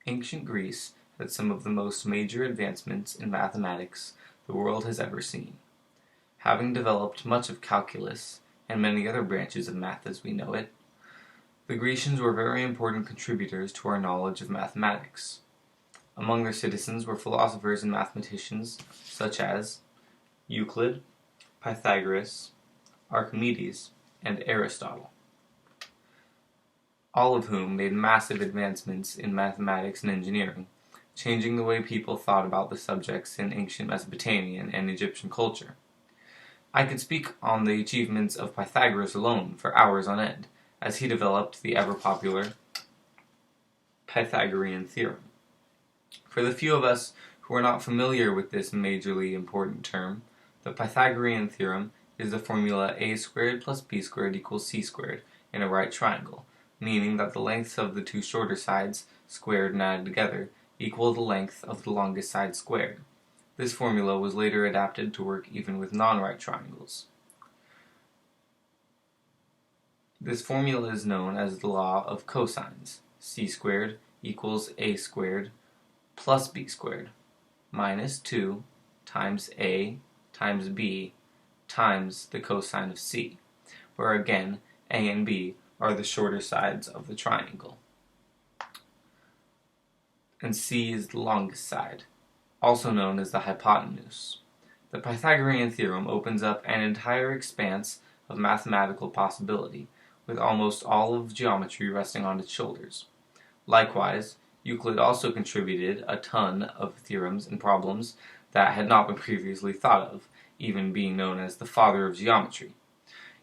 Ancient Greece had some of the most major advancements in mathematics the world has ever seen. Having developed much of calculus and many other branches of math as we know it, the Grecians were very important contributors to our knowledge of mathematics. Among their citizens were philosophers and mathematicians such as Euclid, Pythagoras, Archimedes, and Aristotle, all of whom made massive advancements in mathematics and engineering, changing the way people thought about the subjects in ancient Mesopotamian and Egyptian culture. I could speak on the achievements of Pythagoras alone for hours on end, as he developed the ever-popular Pythagorean theorem. For the few of us who are not familiar with this majorly important term, the Pythagorean theorem is the formula a squared plus b squared equals c squared in a right triangle, meaning that the lengths of the two shorter sides, squared and added together, equal the length of the longest side squared. This formula was later adapted to work even with non-right triangles. This formula is known as the law of cosines. C squared equals a squared plus b squared minus 2 times a times b times the cosine of c, where again a and b are the shorter sides of the triangle, and c is the longest side, also known as the hypotenuse. The Pythagorean theorem opens up an entire expanse of mathematical possibility, with almost all of geometry resting on its shoulders. Likewise, Euclid also contributed a ton of theorems and problems that had not been previously thought of, even being known as the father of geometry.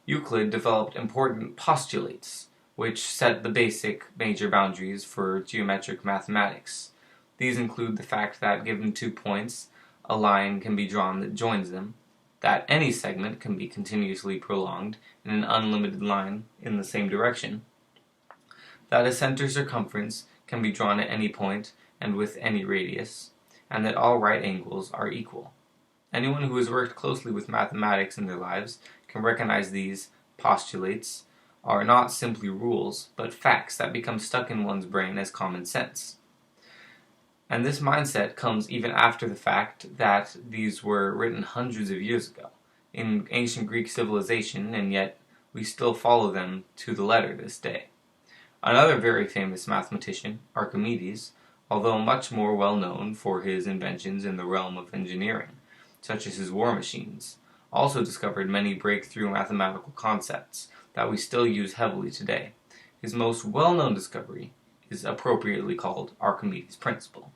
Euclid developed important postulates, which set the basic major boundaries for geometric mathematics. These include the fact that given 2 points, a line can be drawn that joins them, that any segment can be continuously prolonged in an unlimited line in the same direction, that a center circumference can be drawn at any point and with any radius, and that all right angles are equal. Anyone who has worked closely with mathematics in their lives can recognize these postulates are not simply rules, but facts that become stuck in one's brain as common sense. And this mindset comes even after the fact that these were written hundreds of years ago in ancient Greek civilization, and yet we still follow them to the letter this day. Another very famous mathematician, Archimedes, although much more well known for his inventions in the realm of engineering, such as his war machines, also discovered many breakthrough mathematical concepts that we still use heavily today. His most well-known discovery is appropriately called Archimedes' principle.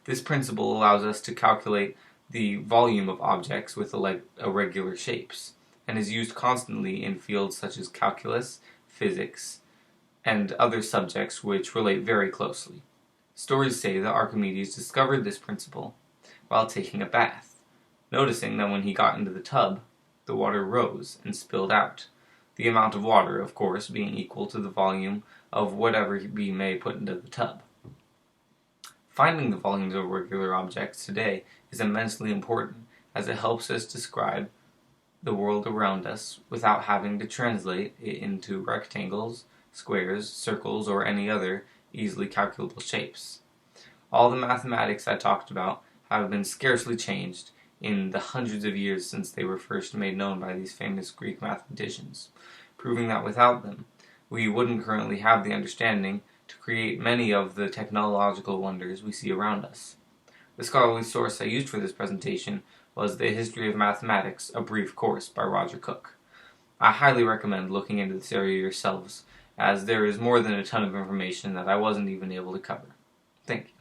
This principle allows us to calculate the volume of objects with irregular shapes, and is used constantly in fields such as calculus, physics, and other subjects which relate very closely. Stories say that Archimedes discovered this principle while taking a bath, noticing that when he got into the tub, the water rose and spilled out, the amount of water, of course, being equal to the volume of whatever we may put into the tub. Finding the volumes of regular objects today is immensely important, as it helps us describe the world around us without having to translate it into rectangles, squares, circles, or any other easily calculable shapes. All the mathematics I talked about have been scarcely changed in the hundreds of years since they were first made known by these famous Greek mathematicians, proving that without them, we wouldn't currently have the understanding to create many of the technological wonders we see around us. The scholarly source I used for this presentation was The History of Mathematics, a Brief Course by Roger Cook. I highly recommend looking into this area yourselves, as there is more than a ton of information that I wasn't even able to cover. Thank you.